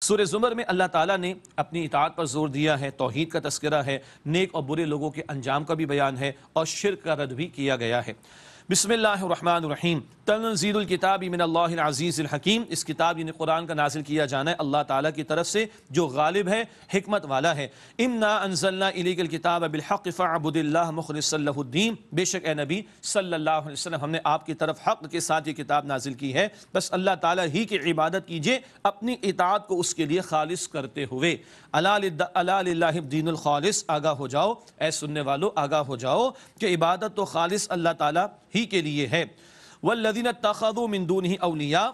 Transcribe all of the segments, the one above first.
سورہ زمر میں اللہ تعالیٰ نے اپنی اطاعت پر زور دیا ہے، توحید کا تذکرہ ہے، نیک اور برے لوگوں کے انجام کا بھی بیان ہے اور شرک کا رد بھی کیا گیا ہے۔ بسم اللہ الرحمن الرحیم۔ تنزیل الکتاب من اللہ العزیز الحکیم۔ اس کتاب یعنی قرآن کا نازل کیا جانا ہے اللہ تعالیٰ کی طرف سے جو غالب ہے، حکمت والا ہے۔ انا انزلنا الیک الکتاب بالحق فاعبد اللہ مخلصا لہ الدین۔ بے شک اے نبی صلی اللہ علیہ وسلم ہم نے آپ کی طرف حق کے ساتھ یہ کتاب نازل کی ہے، بس اللہ تعالیٰ ہی کی عبادت کیجئے، اپنی اطاعت کو اس کے لیے خالص کرتے ہوئے۔ الا للہ الدین الخالص۔ آگاہ ہو جاؤ اے سننے والو، آگاہ ہو جاؤ کہ عبادت تو خالص اللہ تعالیٰ ہی کے لیے ہے۔ والذین اتخذوا من دونہ اولیاء۔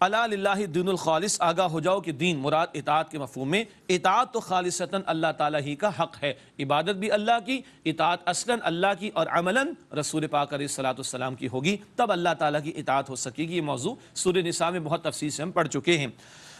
الا للہ الدین الخالص۔ آگاہ ہو جاؤ کہ دین مراد اطاعت کے مفہوم میں، اطاعت تو خالصتاً اللہ تعالیٰ ہی کا حق ہے، عبادت بھی اللہ کی، اطاعت اصلاً اللہ کی اور عملاً رسول پاک علیہ الصلوۃ والسلام کی ہوگی، تب اللہ تعالیٰ کی اطاعت ہو سکے گی۔ یہ موضوع سورہ نساء میں بہت تفصیل سے ہم پڑھ چکے ہیں۔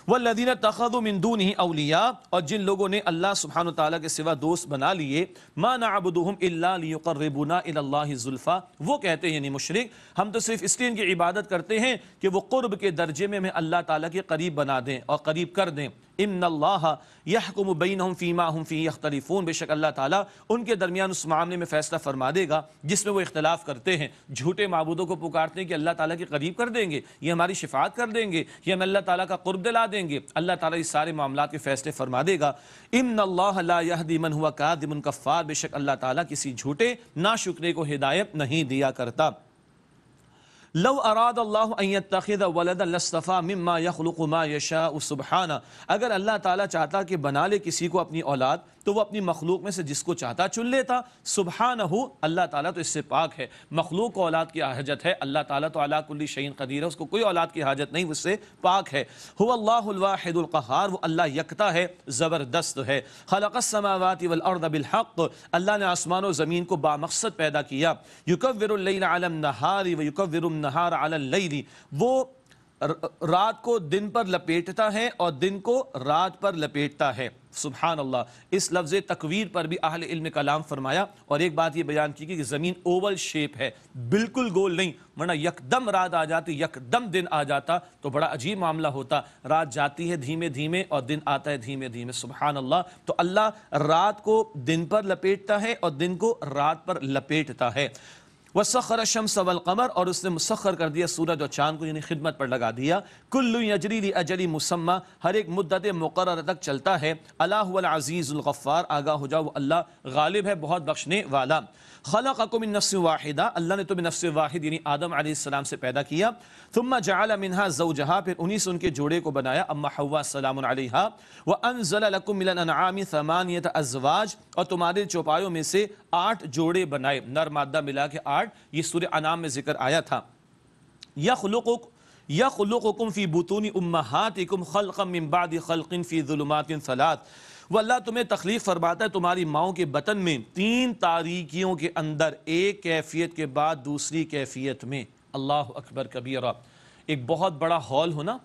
والذین اتخذوا من دونہ اولیاء، اور جن لوگوں نے اللہ سبحانہ وتعالیٰ کے سوا دوست بنا لیے، ما نعبدہم الا لیقربونا الی اللہ زلفیٰ، وہ کہتے ہیں یعنی مشرک، ہم تو صرف اس لیے ان کی عبادت کرتے ہیں کہ وہ قرب کے درجے میں ہمیں اللہ تعالیٰ کے قریب بنا دیں اور قریب کر دیں۔ ان اللہ یحکم بینہم فیما ہم فیہ یختلفون۔ بے شک اللہ تعالیٰ ان کے درمیان اس معاملے میں فیصلہ فرما دے گا جس میں وہ اختلاف کرتے ہیں۔ جھوٹے معبودوں کو پکارتے ہیں کہ اللہ تعالیٰ کے قریب کر دیں گے، یہ ہماری شفاعت کر دیں گے، یہ ہمیں اللہ تعالیٰ کا قرب دلا دیں گے، اللہ تعالیٰ اس سارے معاملات کے فیصلے فرما دے گا۔ ان اللہ لا یہدی من هو کاذب کفار۔ بے شک اللہ تعالیٰ کسی جھوٹے ناشکرے کو ہدایت نہیں دیا کرتا۔ لو اراد اللہ ان یتخذ ولدا لاصطفى مما یخلق ما یشاء سبحانہ۔ اگر اللہ تعالیٰ چاہتا کہ بنا لے کسی کو اپنی اولاد تو وہ اپنی مخلوق میں سے جس کو چاہتا چن لیتا۔ سبحانہ، اللہ تعالیٰ تو اس سے پاک ہے، مخلوق کو اولاد کی حاجت ہے، اللہ تعالیٰ تو علی کل شیء قدیر ہے، اس کو کوئی اولاد کی حاجت نہیں، اس سے پاک ہے۔ هو اللہ الواحد القہار، وہ اللہ یکتا ہے، زبردست ہے۔ خلق السماوات والارض بالحق، اللہ نے آسمان و زمین کو بامقصد پیدا کیا۔ یکور اللیل علی النہار ویکور النہار علی اللیل، وہ رات کو دن پر لپیٹتا ہے اور دن کو رات پر لپیٹتا ہے۔ سبحان اللہ۔ اس لفظ تکویر پر بھی اہل علم کلام فرمایا اور ایک بات یہ بیان کی کہ زمین اوول شیپ ہے، بالکل گول نہیں، ورنہ یکدم رات آ جاتی، یکدم دن آ جاتا تو بڑا عجیب معاملہ ہوتا۔ رات جاتی ہے دھیمے دھیمے اور دن آتا ہے دھیمے دھیمے۔ سبحان اللہ۔ تو اللہ رات کو دن پر لپیٹتا ہے اور دن کو رات پر لپیٹتا ہے۔ وسخر الشمس والقمر، اور اس نے مسخر کر دیا سورج اور چاند کو، یعنی خدمت پر لگا دیا۔ کل یجری لاجل مسمى، ہر ایک مدت مقررہ تک چلتا ہے۔ اللہ هو العزیز الغفار، آگاہ ہو جاؤ وہ اللہ غالب ہے، بہت بخشنے والا۔ خلقکم من نفس واحدہ، اللہ نے تمہیں نفس واحد یعنی آدم علیہ السلام سے پیدا کیا۔ ثم جعل منها زوجها، پھر انہی سے ان کے جوڑے کو بنایا، اما حوا السلام علیہا۔ وانزل لکم من الانعام ثمانیۃ ازواج، اور تمہارے چوپایوں میں سے 8 جوڑے بنائے، نر مادہ ملا کے 8، یہ سورہ انعام میں ذکر آیا تھا۔ یخلقکم فی بطون امہاتکم خلقا من بعد خلق فی ظلمات 3۔ وہ اللہ تمہیں تخلیق فرماتا ہے تمہاری ماؤں کے بطن میں 3 تاریکیوں کے اندر، ایک کیفیت کے بعد دوسری کیفیت میں۔ اللہ اکبر کبیرہ۔ ایک بہت بڑا ہال ہونا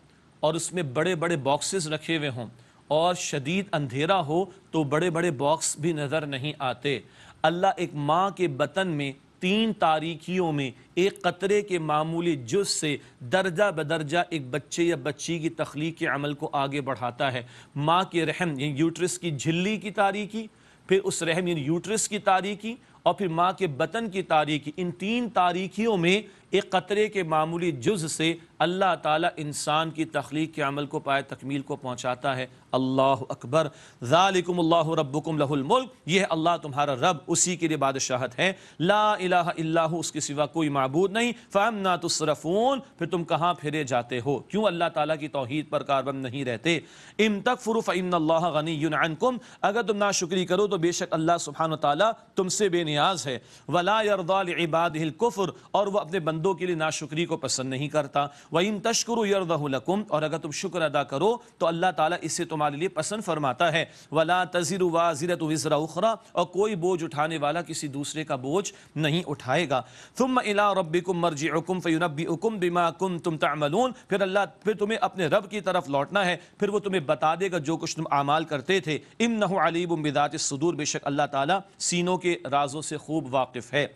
اور اس میں بڑے بڑے باکسز رکھے ہوئے ہوں اور شدید اندھیرا ہو تو بڑے بڑے باکس بھی نظر نہیں آتے۔ اللہ ایک ماں کے بطن میں 3 تاریکیوں میں ایک قطرے کے معمولی جز سے درجہ بدرجہ ایک بچے یا بچی کی تخلیق کے عمل کو آگے بڑھاتا ہے۔ ماں کے رحم یعنی یوٹرس کی جھلی کی تاریکی، پھر اس رحم یعنی یوٹرس کی تاریکی، اور پھر ماں کے بطن کی تاریکی، ان 3 تاریکیوں میں ایک قطرے کے معمولی جز سے اللہ تعالیٰ انسان کی تخلیق کے عمل کو پائے تکمیل کو پہنچاتا ہے۔ اللہ اکبر۔ ذالکم اللہ ربکم لہ الملک، یہ ہے اللہ تمہارا رب، اسی کے لیے بادشاہت ہے۔ لا الہ الا ہو، اس کے سوا کوئی معبود نہیں۔ فانا تصرفون، پھر تم کہاں پھرے جاتے ہو، کیوں اللہ تعالیٰ کی توحید پر کاربند نہیں رہتے۔ ان تکفروا فان اللہ غنی عنکم، اگر تم ناشکری کرو تو بے شک اللہ سبحانہ وتعالیٰ تم سے بے نیاز ہے۔ ولا یرضی لعبادہ الکفر، اور وہ اپنے بندوں کے لیے ناشکری کو پسند نہیں کرتا۔ وَإِن تَشْكُرُوا يَرْضَهُ لَكُمْ، اور اگر تم شکر ادا کرو تو اللہ تعالیٰ اسے تمہارے لیے پسند فرماتا ہے۔ وَلَا تَزِرُ وَازِرَةُ وِزْرَ أُخْرَى، اور کوئی بوجھ اٹھانے والا کسی دوسرے کا بوجھ نہیں اٹھائے گا۔ ثُمَّ إِلَىٰ رَبِّكُمْ مَرْجِعُكُمْ فَيُنَبِّئُكُمْ بِمَا كُنتُمْ تَعْمَلُونَ، پھر تمہیں اپنے رب کی طرف لوٹنا ہے، پھر وہ تمہیں بتا دے گا جو کچھ تم اعمال کرتے تھے۔ إِنَّهُ عَلِيمٌ بِذَاتِ الصُّدُورِ، بے شک اللہ تعالیٰ سینوں کے رازوں سے خوب واقف ہے۔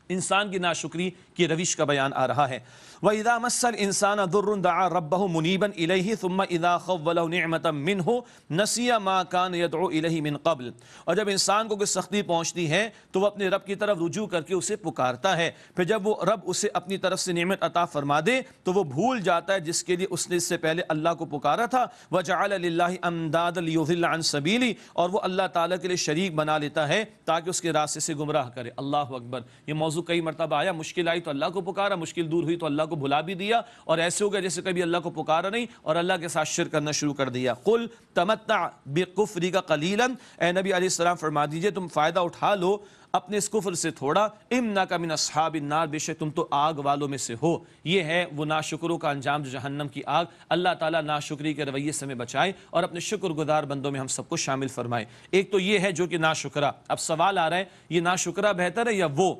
انسان کی ناشکری کی روش کا بیان آ رہا ہے۔ وَإِذَا مَسَّ الْإِنسَانَ ضُرٌّ دَعَا رَبَّهُ مُنِيبًا إِلَيْهِ ثُمَّ إِذَا خَوَّلَهُ نِعْمَةً مِّنْهُ نَسِيَ مَا كَانَ يَدْعُو إِلَيْهِ مِن قَبْلُ۔ اور جب انسان کو کوئی سختی پہنچتی ہے تو وہ اپنے رب کی طرف رجوع کر کے اسے پکارتا ہے، پھر جب وہ رب اسے اپنی طرف سے نعمت عطا فرما دے تو وہ بھول جاتا ہے جس کے لیے اس نے اس سے پہلے اللہ کو پکارا تھا۔ وَجَعَلَ لِلَّهِ أَنْدَادًا لِيُضِلَّ عَنْ سَبِيلِهِ، اور وہ اللہ تعالیٰ کے لیے شریک بنا لیتا ہے تاکہ اس کے راستے سے گمراہ کرے۔ اللہ اکبر، یہ موضوع کئی مرتبہ آیا، مشکل آئی تو اللہ کو پکارا، مشکل دور ہوئی تو اللہ کو بھلا بھی دیا، اور ایسے ہو گیا جیسے کبھی اللہ کو پکارا نہیں اور اللہ کے ساتھ شرک کرنا شروع کر دیا۔ قُلْ تَمَتَّعْ بِكُفْرِكَ قَلِيلًا، اے نبی علیہ السلام فرما دیجئے تم فائدہ اٹھا لو اپنے اس کفر سے تھوڑا، اِنَّكَ مِنْ أَصْحَابِ النَّارِ، بے شک تم تو آگ والوں میں سے ہو۔ یہ ہے وہ ناشکروں کا انجام جو جہنم کی آگ۔ اللہ تعالیٰ ناشکری کے رویے سے ہمیں بچائے اور اپنے شکر گزار بندوں میں ہم سب کو شامل فرمائے۔ ایک تو یہ ہے جو کہ ناشکرہ، اب سوال آ رہا ہے یہ ناشکرہ بہتر ہے یا وہ؟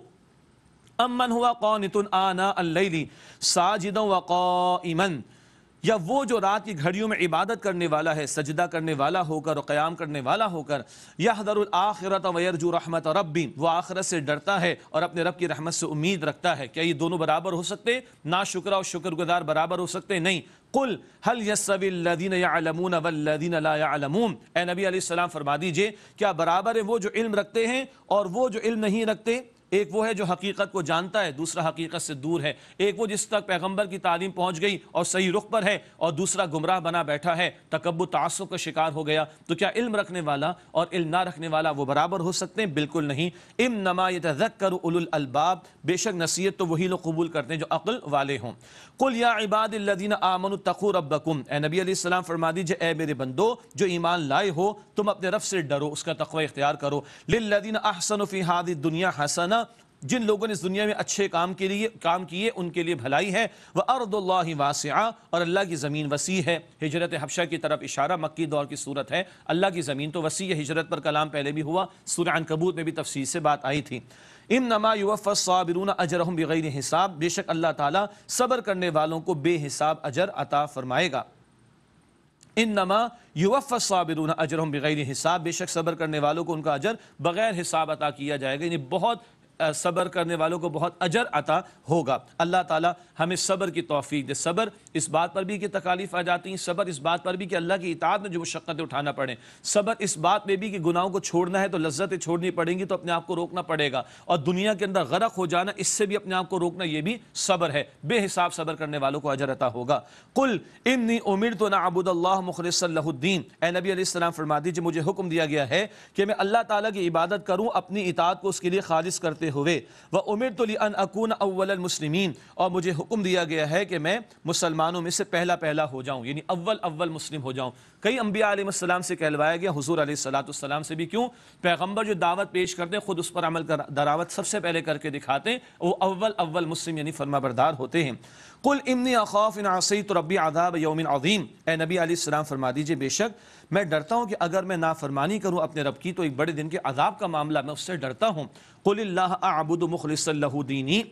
امن ہوا قانت آناء اللیل ساجدا وقائما، یا وہ جو رات کی گھڑیوں میں عبادت کرنے والا ہے، سجدہ کرنے والا ہو کر اور قیام کرنے والا ہو کر، یحذر الآخرۃ ویرجو رحمت ربی، وہ آخرت سے ڈرتا ہے اور اپنے رب کی رحمت سے امید رکھتا ہے۔ کیا یہ دونوں برابر ہو سکتے؟ ناشکرہ اور شکر گزار برابر ہو سکتے؟ نہیں۔ قل هل يستوي الذين يعلمون والذين لا يعلمون، اے نبی علیہ السلام فرما دیجئے کیا برابر ہے وہ جو علم رکھتے ہیں اور وہ جو علم نہیں رکھتے؟ ایک وہ ہے جو حقیقت کو جانتا ہے، دوسرا حقیقت سے دور ہے۔ ایک وہ جس تک پیغمبر کی تعلیم پہنچ گئی اور صحیح رخ پر ہے، اور دوسرا گمراہ بنا بیٹھا ہے، تکبر تعصب کا شکار ہو گیا۔ تو کیا علم رکھنے والا اور علم نہ رکھنے والا وہ برابر ہو سکتے ہیں؟ بالکل نہیں۔ انما یتذکر اولو الالباب، بے شک نصیحت تو وہی لوگ قبول کرتے ہیں جو عقل والے ہوں۔ قل یا عباد الذین آمنوا اتقوا ربکم، اے نبی علیہ السلام فرما دیجئے اے میرے بندو جو ایمان لائے ہو تم اپنے رب سے ڈرو، اس کا تقوی اختیار کرو۔ للذین احسنوا فی ہذہ الدنیا حسنہ، جن لوگوں نے اس دنیا میں اچھے کام کیے ان کے لیے بھلائی ہے۔ وَأَرْضُ اللَّهِ وَاسِعَةٌ، اور اللہ کی زمین وسیع ہے۔ ہجرت حبشہ کی طرف اشارہ، مکی دور کی صورت ہے، اللہ کی زمین تو وسیع ہے۔ ہجرت پر کلام پہلے بھی ہوا، سورہ عنکبوت میں بھی تفصیل سے بات آئی تھی۔ انما یوفی الصابرون اجرهم بغیر حساب، بے شک اللہ تعالیٰ صبر کرنے والوں کو بے حساب اجر عطا فرمائے گا۔ انما یوفی الصابرون اجرهم بغیر حساب، بے شک صبر کرنے والوں کو ان کا اجر بغیر حساب عطا کیا جائے گا، یعنی بہت صبر کرنے والوں کو بہت اجر عطا ہوگا۔ اللہ تعالیٰ ہمیں صبر کی توفیق دے۔ صبر اس بات پر بھی کہ تکالیف آ جاتی ہیں، صبر اس بات پر بھی کہ اللہ کی اطاعت میں جو مشقتیں اٹھانا پڑیں، صبر اس بات میں بھی کہ گناہوں کو چھوڑنا ہے تو لذتیں چھوڑنی پڑیں گی تو اپنے آپ کو روکنا پڑے گا، اور دنیا کے اندر غرق ہو جانا اس سے بھی اپنے آپ کو روکنا، یہ بھی صبر ہے۔ بے حساب صبر کرنے والوں کو اجر عطا ہوگا۔ قل انی امرت ان اعبد اللہ مخلصا لہ الدین، اے نبی علیہ السلام فرما دیجیے مجھے حکم دیا گیا ہے کہ میں اللہ تعالیٰ کی عبادت کروں اپنی اطاعت کو اس کے لیے خالص کرتے ہوئے۔ وَأُمِرْتُ لِأَنْ أَكُونَ أَوَّلَ الْمُسْلِمِينَ، اور مجھے حکم دیا گیا ہے کہ میں مسلمانوں میں سے پہلا ہو جاؤں، یعنی اول مسلم ہو جاؤں۔ کئی انبیاء علیہ السلام سے کہلوایا گیا، حضور علیہ السلام سے بھی، کیوں؟ پیغمبر جو دعوت پیش کرتے ہیں خود اس پر عمل دراوت سب سے پہلے کر کے دکھاتے ہیں، وہ اول مسلم یعنی فرما بردار ہوتے ہیں۔ قل انی اخاف ان عصیت ربی عذاب یوم عظیم، اے نبی علیہ السلام فرما دیجئے بے شک میں ڈرتا ہوں کہ اگر میں نافرمانی کروں اپنے رب کی تو ایک بڑے دن کے عذاب کا معاملہ، میں اس سے ڈرتا ہوں۔ قل اللہ اعبد مخلصا لہ دینی،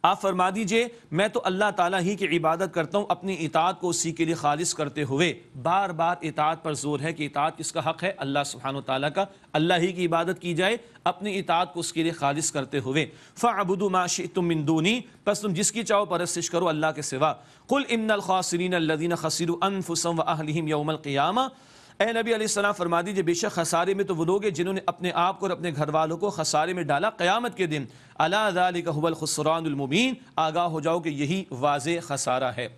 آپ فرما دیجئے میں تو اللہ تعالیٰ ہی کی عبادت کرتا ہوں اپنی اطاعت کو اسی کے لیے خالص کرتے ہوئے۔ بار بار اطاعت پر زور ہے کہ اطاعت کس کا حق ہے؟ اللہ سبحانہ وتعالیٰ کا، اللہ ہی کی عبادت کی جائے اپنی اطاعت کو اس کے لیے خالص کرتے ہوئے۔ فَاعْبُدُوا مَا شِئْتُم مِّن دُونِی، پس تم جس کی چاہو پرستش کرو اللہ کے سوا۔ قُلْ إِنَّ الْخَاسِرِينَ الَّذِينَ خَسِرُوا أَنفُسَهُمْ وَأَهْلِهِمْ يَوْمَ الْقِيَامَةِ، اے نبی علیہ السلام فرما دیجئے بے شک خسارے میں تو وہ لوگ ہیں جنہوں نے اپنے آپ کو اور اپنے گھر والوں کو خسارے میں ڈالا قیامت کے دن۔ الا ذلک هو الخسران المبین، آگاہ ہو جاؤ کہ یہی واضح خسارہ ہے۔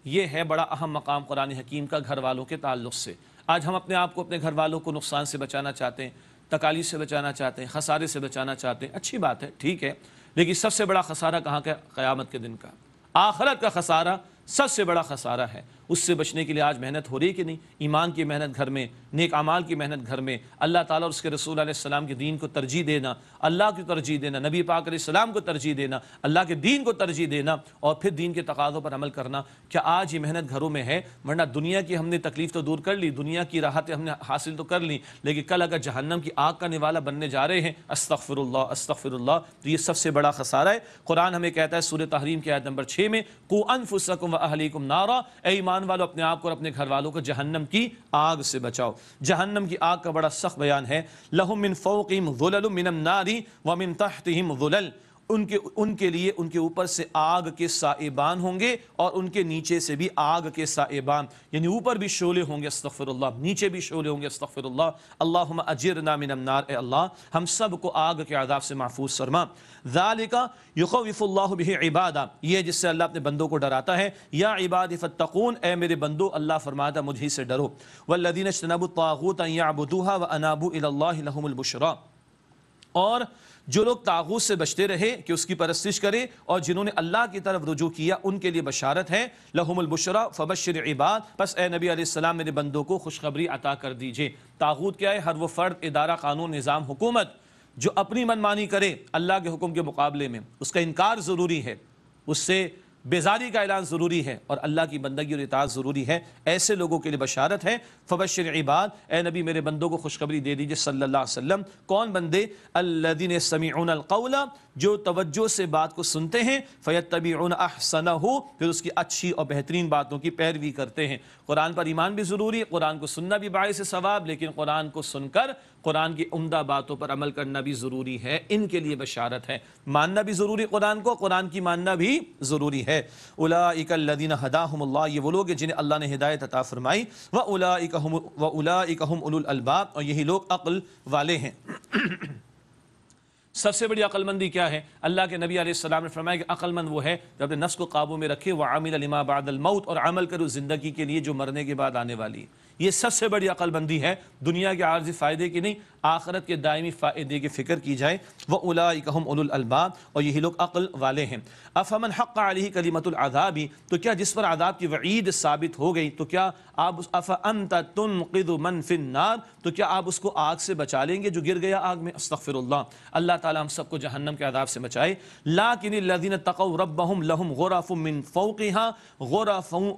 یہ ہے بڑا اہم مقام قرآن حکیم کا گھر والوں کے تعلق سے۔ آج ہم اپنے آپ کو اپنے گھر والوں کو نقصان سے بچانا چاہتے ہیں، تکالیف سے بچانا چاہتے ہیں، خسارے سے بچانا چاہتے ہیں، اچھی بات ہے، ٹھیک ہے، لیکن سب سے بڑا خسارہ کہاں کا؟ قیامت کے دن کا، آخرت کا خسارہ سب سے بڑا خسارہ ہے۔ اس سے بچنے کے لیے آج محنت ہو رہی کہ نہیں؟ ایمان کی محنت گھر میں، نیک اعمال کی محنت گھر میں، اللہ تعالیٰ اور اس کے رسول علیہ السلام کے دین کو ترجیح دینا، اللہ کی ترجیح دینا، نبی پاک علیہ السلام کو ترجیح دینا، اللہ کے دین کو ترجیح دینا، اور پھر دین کے تقاضوں پر عمل کرنا۔ کیا آج یہ محنت گھروں میں ہے؟ ورنہ دنیا کی ہم نے تکلیف تو دور کر لی، دنیا کی راحتیں ہم نے حاصل تو کر لی، لیکن کل اگر جہنم کی آگ کا نوالا بننے جا رہے ہیں، استغفر اللہ، تو یہ سب سے بڑا خسارہ ہے۔ قرآن ہمیں کہتا ہے سورہ تحریم کی آیت نمبر 6 میں، قوا انفسکم واہلیکم نارا، اے ایمان والو اپنے آپ کو اور اپنے گھر والوں کو جہنم کی آگ سے بچاؤ۔ جہنم کی آگ کا بڑا سخت بیان ہے، لہم من فوقہم ظلل من النار ومن تحتہم ظلل، ان کے لیے ان کے اوپر سے آگ کے سائبان ہوں گے اور ان کے نیچے سے بھی آگ کے سائبان، یعنی اوپر بھی شعلے ہوں گے استغفر اللہ، نیچے بھی شعلے ہوں گے استغفر اللہ۔ اللہم اجرنا من النار، اے اللہ ہم سب کو آگ کے عذاب سے محفوظ فرما۔ ذالک یخوف اللہ بہ عبادہ، یہ جس سے اللہ اپنے بندوں کو ڈراتا ہے۔ یا عبادی فاتقون، اے میرے بندو اللہ فرماتا مجھ ہی سے ڈرو۔ والذین اجتنبوا الطاغوت ان یعبدوها وانابوا الی اللہ لہم البشریٰ، اور جو لوگ طاغوت سے بچتے رہے کہ اس کی پرستش کرے اور جنہوں نے اللہ کی طرف رجوع کیا ان کے لیے بشارت ہے، لہم البشریٰ فبشر عباد، پس اے نبی علیہ السلام میرے بندوں کو خوشخبری عطا کر دیجئے۔ طاغوت کیا ہے؟ ہر وہ فرد، ادارہ، قانون، نظام، حکومت جو اپنی منمانی کرے اللہ کے حکم کے مقابلے میں، اس کا انکار ضروری ہے، اس سے بیزاری کا اعلان ضروری ہے اور اللہ کی بندگی اور اطاعت ضروری ہے، ایسے لوگوں کے لیے بشارت ہے۔ فبشر عباد، اے نبی میرے بندوں کو خوشخبری دے دیجئے صلی اللہ علیہ وسلم۔ کون بندے؟ الذین یستمعون القول، جو توجہ سے بات کو سنتے ہیں، فیتبعون احسنہ، پھر اس کی اچھی اور بہترین باتوں کی پیروی کرتے ہیں۔ قرآن پر ایمان بھی ضروری ہے، قرآن کو سننا بھی باعث ثواب، لیکن قرآن کو سن کر قرآن کی عمدہ باتوں پر عمل کرنا بھی ضروری ہے، ان کے لیے بشارت ہے۔ ماننا بھی ضروری قرآن کو، قرآن کی ماننا بھی ضروری ہے۔ اولئک الذین ھداھم اللہ، یہ وہ لوگ ہیں جنہیں اللہ نے ہدایت عطا فرمائی۔ واولئک ھم اولو الالباب، اور یہی لوگ عقل والے ہیں۔ سب سے بڑی عقل مندی کیا ہے؟ اللہ کے نبی علیہ السلام نے فرمایا کہ عقل مند وہ ہے جو اپنے نفس کو قابو میں رکھے، وعمل لما بعد الموت، اور عمل کرے زندگی کے لیے جو مرنے کے بعد آنے والی ہے۔ یہ سب سے بڑی عقل بندی ہے، دنیا کے عارضی فائدے کی نہیں، آخرت کے دائمی فائدے کی فکر کی جائے۔ وَأُولَٰئِكَ هُمْ أُولُو الْأَلْبَابِ، اور یہی لوگ عقل والے ہیں۔ أَفَمَنْ حَقَّ عَلَيْهِ كَلِمَةُ الْعَذَابِ، تو کیا جس پر عذاب کی وعید ثابت ہو گئی تو کیا آپ أَفَأَنْتَ تُنْقِذُ مَنْ فِي النَّارِ، تو کیا آپ اس کو آگ سے بچا لیں گے جو گر گیا آگ میں؟ استغفر اللہ، اللہ تعالی ہم سب کو جہنم کے عذاب سے بچائے۔ لَٰكِنِ الَّذِينَ اتَّقَوْا رَبَّهُمْ لَهُمْ غُرَفٌ مِّن فَوْقِهَا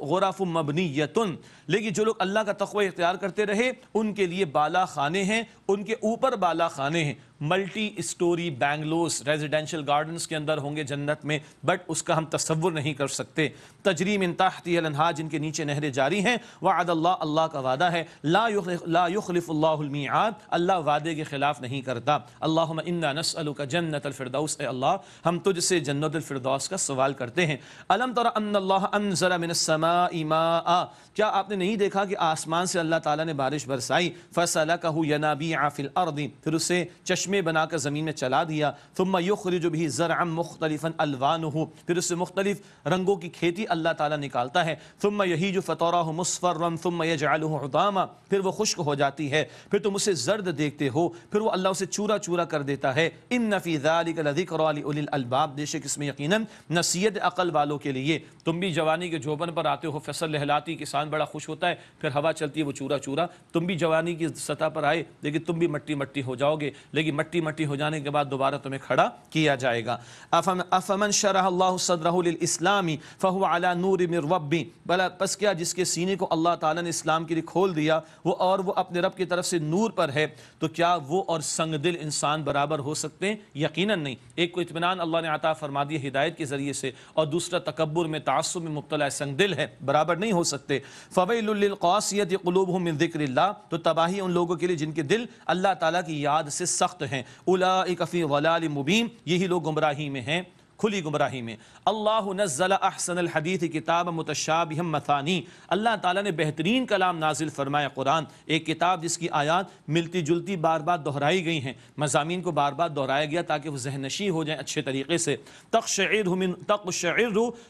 غُرَفٌ مَّبْنِيَّةٌ، لیکن جو لوگ اللہ کا تقوی اختیار کرتے رہے ان کے لیے بالا خانے ہیں، ان کے اوپر بالا خانے ہیں، ملٹی اسٹوری بینگلوز ریزیڈینشل گارڈنز کے اندر ہوں گے جنت میں، بٹ اس کا ہم تصور نہیں کر سکتے۔ تجری من تحتها الانہار، جن کے نیچے نہریں جاری ہیں۔ وعد اللہ، اللہ کا وعدہ ہے، لا یخلف اللہ المیعاد، اللہ وعدے کے خلاف نہیں کرتا۔ اللہم انا نسألک جنت الفردوس، اے اللہ ہم تجھ سے جنت الفردوس کا سوال کرتے ہیں۔ الم تر ان اللہ انزل من السماء ماء، کیا آپ نے نہیں دیکھا کہ آسمان سے اللہ تعالیٰ نے بارش برسائی؟ فسلکہ ینابیع فی الارض، پھر اسے چشمے بنا کر زمین میں چلا دیا۔ ثم یخرج به زرعا مختلفا الوانہ، پھر اس سے مختلف رنگوں کی کھیتی اللہ تعالیٰ نکالتا ہے۔ ثم یہیج فتراه مصفرا ثم یجعله حطاما، پھر وہ خشک ہو جاتی ہے، پھر تم اسے زرد دیکھتے ہو، پھر وہ اللہ اسے چورا چورا کر دیتا ہے۔ ان فی ذلک لذکری لاولی الالباب، بے شک اس میں یقیناً نصیحت عقل والوں کے لیے۔ تم بھی جوانی کے جوبن پر آتے ہو، فصل لہلاتی، کسان بڑا خوش ہوتا ہے، پھر ہوا چلتی ہے وہ چورا چورا، تم بھی جوانی کی سطح پر آئے لیکن تم بھی مٹی مٹی ہو جاؤ گے، لیکن مٹی مٹی ہو جانے کے بعد دوبارہ تمہیں کھڑا کیا جائے گا۔ افمن شرح اللہ صدرہ للاسلام فہو علی نور من ربی، بلا پس کیا جس کے سینے کو اللہ تعالیٰ نے اسلام کے لیے کھول دیا اور وہ اپنے رب کی طرف سے نور پر ہے، تو کیا وہ اور سنگ دل انسان برابر ہو سکتے ہیں؟ یقیناً نہیں۔ ایک کو اطمینان اللہ نے عطا فرما دیا ہدایت کے ذریعے سے، اور دوسرا تکبر میں تعصب میں مبتلا سنگ دل ہے، برابر نہیں ہو سکتے۔ فویل للقاسیۃ قلوبہم من ذکر اللہ، تو تباہی ان لوگوں کے لیے جن کے دل اللہ تعالیٰ کی یاد سے سخت ہیں۔ اولئک فی ضلال مبین، یہی لوگ گمراہی میں ہیں، کھلی گمراہی میں۔ اللہ نزل احسن الحدیث کتاب متشابہ مثانی، اللہ تعالیٰ نے بہترین کلام نازل فرمایا قرآن، ایک کتاب جس کی آیات ملتی جلتی بار بار دہرائی گئی ہیں، مضامین کو بار بار دہرایا گیا تاکہ وہ ذہن نشین ہو جائیں اچھے طریقے سے۔ تقشعر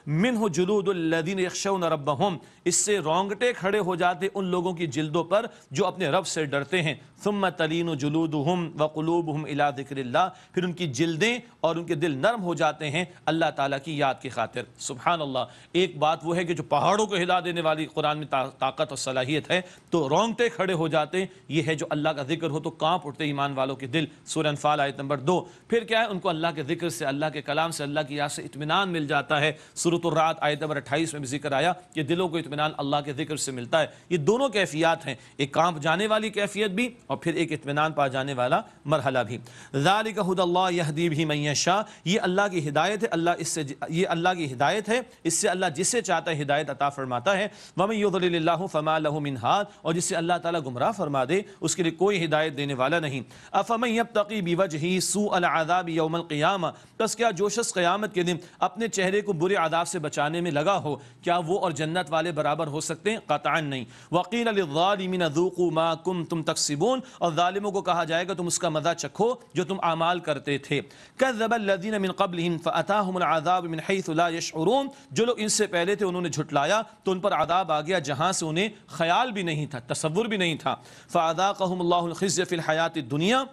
منہ جلود الذین یخشون ربہم، اس سے رونگٹے کھڑے ہو جاتے ان لوگوں کی جلدوں پر جو اپنے رب سے ڈرتے ہیں۔ ثم تلین جلودہم وقلوبہم الی ذکر اللہ، پھر ان کی جلدیں اور ان کے دل نرم ہو جاتے ہیں اللہ تعالیٰ کی یاد کی خاطر۔ سبحان اللہ، ایک بات وہ ہے کہ جو پہاڑوں کو ہلا دینے والی قرآن میں طاقت اور صلاحیت ہے، تو رونگٹے کھڑے ہو جاتے ہیں، یہ ہے جو اللہ کا ذکر ہو تو کانپ اٹھتے ایمان والوں کے دل۔ سورہ انفال آیت نمبر 2۔ پھر کیا ہے؟ ان کو اللہ کے ذکر سے، اللہ کے کلام سے، اللہ کی یاد سے اطمینان مل جاتا ہے۔ سورۃ الرعد آیت نمبر 28 میں بھی ذکر آیا کہ دلوں کو اطمینان اللہ کے ذکر سے ملتا ہے۔ یہ دونوں کیفیات ہیں، ایک کانپ جانے والی کیفیت بھی اور پھر ایک اطمینان پا جانے والا مرحلہ بھی۔ ذالک ھدی اللہ یہدی بہ من یشاء، یہ اللہ کی ہدایت ہدایت ہے اللہ اس سے یہ اللہ کی ہدایت ہے، اس سے اللہ جسے چاہتا ہے ہدایت عطا فرماتا ہے۔ وَمَن يُضْلِلِ اللَّهُ فَمَا لَهُ مِنْ هَادٍ، اور جسے اللہ تعالیٰ گمراہ فرما دے اس کے لیے کوئی ہدایت دینے والا نہیں۔ أَفَمَن يَبْتَغِي بِوَجْهِهِ سُوءَ الْعَذَابِ يَوْمَ الْقِيَامَةِ، بس کیا جو شخص قیامت کے دن اپنے چہرے کو برے عذاب سے بچانے میں لگا ہو، کیا وہ اور جنت والے برابر ہو سکتے ہیں؟ قطعاً نہیں۔ وَقِيلَ لِلظَّالِمِينَ ذُوقُوا مَا كُنتُمْ تَكْسِبُونَ، اور ظالموں کو کہا جائے گا تم اس کا مزہ چکھو جو تم اعمال کرتے تھے۔ كَذَّبَ الَّذِينَ مِن قَبْلِهِمْ فَأَتَاهُمُ الْعَذَابُ مِنْ حَيْثُ لَا يَشْعُرُونَ، جو لوگ ان سے پہلے تھے انہوں نے جھٹلایا تو ان پر عذاب آ گیا جہاں سے انہیں خیال بھی نہیں تھا، تصور بھی نہیں تھا۔ فَأَذَاقَهُمُ اللَّهُ الْخِزْيَ فِي الْحَيَاةِ الدُّنْيَا،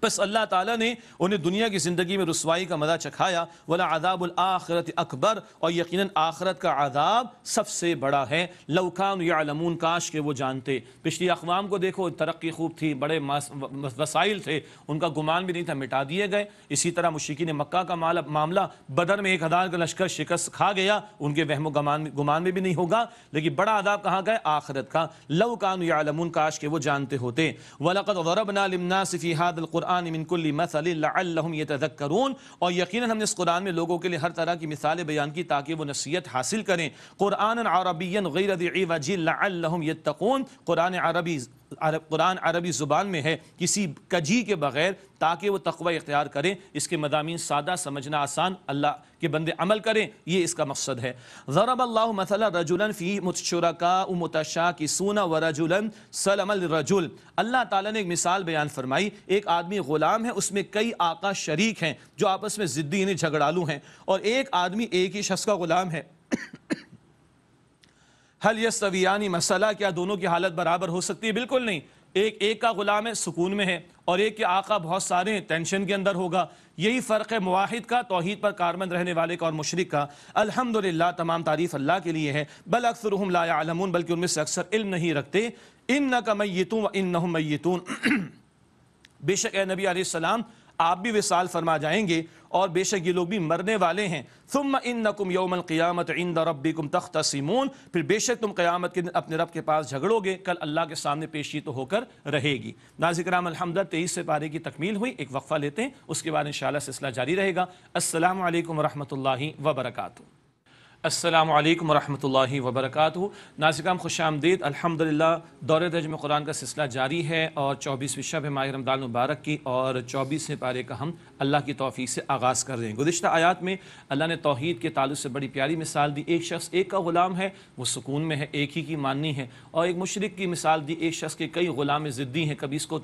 بس اللہ تعالیٰ نے انہیں دنیا کی زندگی میں رسوائی کا مزہ چکھایا۔ وَلَعَذَابُ الْآخِرَةِ أَكْبَرُ، اور یقیناً آخرت کا عذاب سب سے بڑا ہے۔ لَوْ كَانُوا يَعْلَمُونَ، کاش کہ وہ جانتے۔ پچھلی اقوام کو دیکھو، ترقی خوب تھی، بڑے وسائل تھے، ان کا گمان بھی نہیں تھا، مٹا دیے گئے۔ اسی طرح مشرکین مکہ کا معاملہ، بدر میں 1000 کا لشکر شکست کھا گیا، ان کے وہم و گمان میں بھی نہیں ہوگا، لیکن بڑا عذاب کہاں گئے؟ آخرت کا۔ لَوْ كَانُوا يَعْلَمُونَ، کاش کہ وہ جانتے ہوتے۔ وَلَقَدْ ضَرَبْنَا لِلنَّاسِ فِي هَذَا الْقُرْآنِ من كل مثل لعلهم يتذكرون، اور یقیناً ہم نے اس قرآن میں لوگوں کے لیے ہر طرح کی مثالیں بیان کی تاکہ وہ نصیحت حاصل کریں۔ قرآنا عربیا غیر ذی عوج لعلهم يتقون، قرآن عربی زبان میں ہے کسی کجی کے بغیر تاکہ وہ تقوی اختیار کریں۔ اس کے مضامین سادہ، سمجھنا آسان، اللہ کے بندے عمل کریں، یہ اس کا مقصد ہے۔ ضرب اللہ مثلا رجلا فیہ شرکاء متشاکسون ورجلا سلما للرجل، اللہ تعالیٰ نے ایک مثال بیان فرمائی، ایک آدمی غلام ہے، اس میں کئی آقا شریک ہیں جو آپس میں ضدی یعنی جھگڑالو ہیں، اور ایک آدمی ایک ہی شخص کا غلام ہے۔ حل یستویان مسئلہ، کیا دونوں کی حالت برابر ہو سکتی ہے؟ بالکل نہیں۔ ایک کا غلام ہے، سکون میں ہے، اور ایک کے آقا بہت سارے ہیں، ٹینشن کے اندر ہوگا۔ یہی فرق ہے موحد کا، توحید پر کارمند رہنے والے کا اور مشرک کا۔ الحمدللہ، تمام تعریف اللہ کے لیے ہے۔ بل اکثرهم لا يعلمون، بلکہ ان میں سے اکثر علم نہیں رکھتے۔ انک میت وانہم میتون، بے شک اے نبی علیہ السلام آپ بھی وصال فرما جائیں گے، اور بے شک یہ لوگ بھی مرنے والے ہیں۔ ثم انکم یوم القیامت عند ربکم تختصمون، پھر بے شک تم قیامت کے دن اپنے رب کے پاس جھگڑو گے، کل اللہ کے سامنے پیشی تو ہو کر رہے گی۔ ناظرین کرام، الحمدللہ 23 سے پارے کی تکمیل ہوئی، ایک وقفہ لیتے ہیں، اس کے بعد انشاءاللہ سلسلہ جاری رہے گا۔ السلام علیکم ورحمۃ اللہ وبرکاتہ۔ السلام علیکم ورحمۃ اللہ وبرکاتہ۔ ناظرین کرام، خوش آمدید۔ الحمدللہ دورہ ترجمہ قرآن کا سلسلہ جاری ہے، اور 24ویں شب ہے ماہ رمضان مبارک کی، اور 24ویں پارے کا ہم اللہ کی توفیق سے آغاز کر رہے ہیں۔ گزشتہ آیات میں اللہ نے توحید کے تعلق سے بڑی پیاری مثال دی۔ ایک شخص ایک کا غلام ہے، وہ سکون میں ہے، ایک ہی کی ماننی ہے، اور ایک مشرک کی مثال دی، ایک شخص کے کئی غلام ضدی ہیں، کبھی اس کو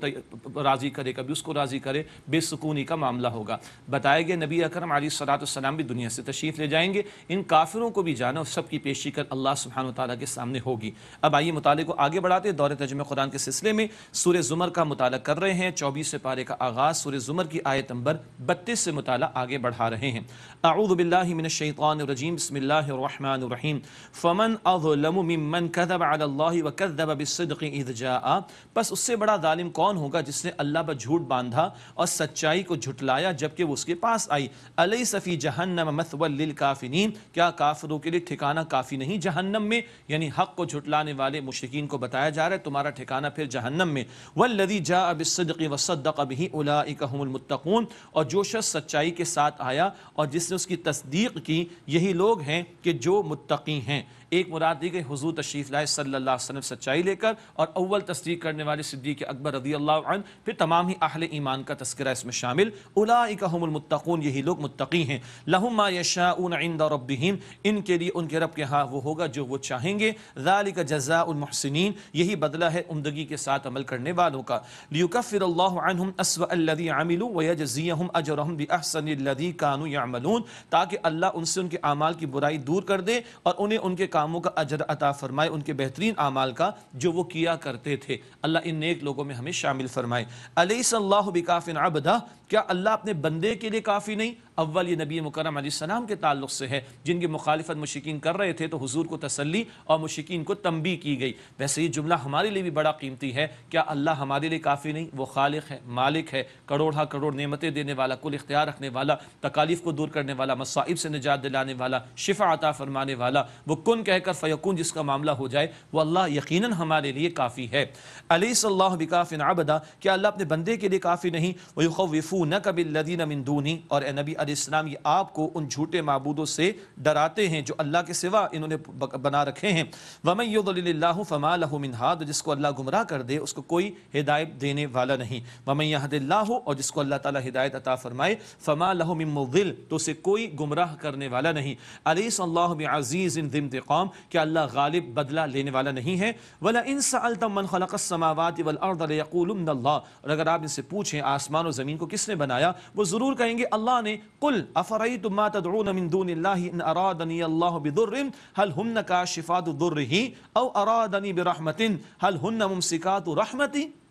راضی کرے کبھی اس کو راضی کرے، بے سکونی کا معاملہ ہوگا۔ بتایا گیا نبی اکرم علیہ الصلوۃ والسلام بھی دنیا سے تشریف لے جائیں گے، ان کافروں کو بھی جانا، اور سب کی پیشی کر اللہ سبحانہ وتعالیٰ کے سامنے ہوگی۔ اب آئیے مطالعے کو آگے بڑھاتے ہیں۔ دورہ ترجمہ قرآن کے سلسلے میں سورہ زمر کا مطالعہ کر رہے ہیں۔ 24 پارے کا آغاز سورہ زمر کی آیت نمبر 32 سے مطالعہ آگے بڑھا رہے ہیں۔ اعوذ باللہ من الشیطان الرجیم، بسم اللہ الرحمن الرحیم۔ فمن اظلم ممن کذب علی اللہ وکذب بالصدق اذ جاء، پس اس سے بڑا ظالم کون ہوگا جس نے اللہ پر جھوٹ باندھا اور سچائی کو جھٹلایا جبکہ وہ اس کے پاس آئی۔ الیس فی جہنم مثوی للکافرین، کیا کافروں کے لیے ٹھکانہ کافی نہیں جہنم میں؟ یعنی حق کو جھٹلانے والے مشرکین کو بتایا جا رہا ہے تمہارا ٹھکانہ پھر جہنم میں۔ والذی جاء بالصدق وصدق به اولئک هم المتقون، اور جو شخص سچائی کے ساتھ آیا اور جس نے اس کی تصدیق کی، یہی لوگ ہیں کہ جو متقی ہیں۔ ایک مراد دی گئی حضور تشریف لائے صلی اللہ علیہ وسلم سچائی لے کر، اور اول تصدیق کرنے والے صدیق اکبر رضی اللہ عنہ، پھر تمام ہی اہل ایمان کا تذکرہ اس میں شامل۔ اولئک هم المتقون، یہی لوگ متقی ہیں۔ لهم ما یشاءون عند ربهم، ان کے لیے ان کے رب کے ہاں وہ ہوگا جو وہ چاہیں گے۔ ذالک جزاء المحسنین، یہی بدلہ ہے عمدگی کے ساتھ عمل کرنے والوں کا۔ لیکفر اللہ عنہم اسوأ الذی عملوا ویجزیہم اجرہم باحسن الذی کانوا یعملون، تاکہ اللہ ان سے ان کے اعمال کی برائی دور کر دے اور انہیں ان کے کاموں کا اجر عطا فرمائے، ان کے بہترین اعمال کا جو وہ کیا کرتے تھے۔ اللہ ان نیک لوگوں میں ہمیں شامل فرمائے۔ الیس اللہ بکاف عبدہ، کیا اللہ اپنے بندے کے لیے کافی نہیں؟ اول یہ نبی مکرم علیہ السلام کے تعلق سے ہے، جن کی مخالفت مشرکین کر رہے تھے تو حضور کو تسلی اور مشرکین کو تنبیہ کی گئی۔ ویسے یہ جملہ ہمارے لیے بھی بڑا قیمتی ہے، کیا اللہ ہمارے لیے کافی نہیں؟ وہ خالق ہے، مالک ہے، کروڑ کروڑ نعمتیں دینے والا، کل اختیار رکھنے والا، تکالیف کو دور کرنے والا، مصائب سے نجات دلانے والا، شفا عطا فرمانے والا، وہ کن کہہ کر فیکون جس کا معاملہ ہو جائے وہ اللہ یقیناً ہمارے لیے کافی ہے۔ الیس اللہ بکاف عبدا، کیا اللہ اپنے بندے کے لیے کافی نہیں؟ ویخوفونک بالذین من دونہ، اور اے نبی علیہ السلام یہ آپ کو ان جھوٹے معبودوں سے ڈراتے ہیں جو اللہ کے سوا انہوں نے بنا رکھے ہیں۔ ومن یضلل اللہ فما لہ من ہاد، جس کو اللہ گمراہ کر دے اس کو کوئی ہدایت دینے والا نہیں۔ ومن یہد اللہ، اور جس کو اللہ تعالی ہدایت عطا فرمائے، فما لہ من مضل، تو اسے کوئی گمراہ کرنے والا نہیں۔ الیس اللہ بعزیز ذی انتقام، کہ اللہ غالب بدلہ لینے والا نہیں ہے۔ وَلَئِن سَأَلْتَم مَّن خَلَقَ السَّمَاوَاتِ وَالْأَرْضَ لَيَقُولُنَّ اللَّهُ، اور اگر آپ ان سے پوچھیں آسمان و زمین کو کس نے بنایا، وہ ضرور کہیں گے اللہ نے۔ قُلْ أَفَرَأَيْتُم مَّا تَدْعُونَ مِن دُونِ اللَّهِ إِنْ أَرَادَنِيَ اللَّهُ بِضُرٍّ هَلْ هُنَّ كَاشِفَاتُ ضُرِّهِ أَوْ أَرَادَنِي بِرَحْمَةٍ هَلْ هُنَّ مُمْسِكَاتُ رَحْمَتِهِ۔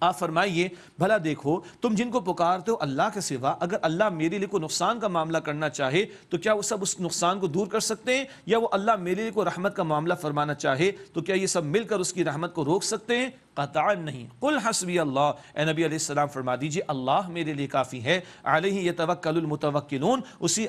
آپ فرمائیے بھلا دیکھو تم جن کو پکارتے ہو اللہ کے سوا، اگر اللہ میرے لیے کوئی نقصان کا معاملہ کرنا چاہے تو کیا وہ سب اس نقصان کو دور کر سکتے ہیں؟ یا وہ اللہ میرے لیے کوئی رحمت کا معاملہ فرمانا چاہے تو کیا یہ سب مل کر اس کی رحمت کو روک سکتے ہیں؟ قطعا نہیں۔ قل حسبی اللہ، اے نبی علیہ السلام فرما دیجئے اللہ میرے لیے کافی ہے۔ علیہ یتوکل المتوکلون، اسی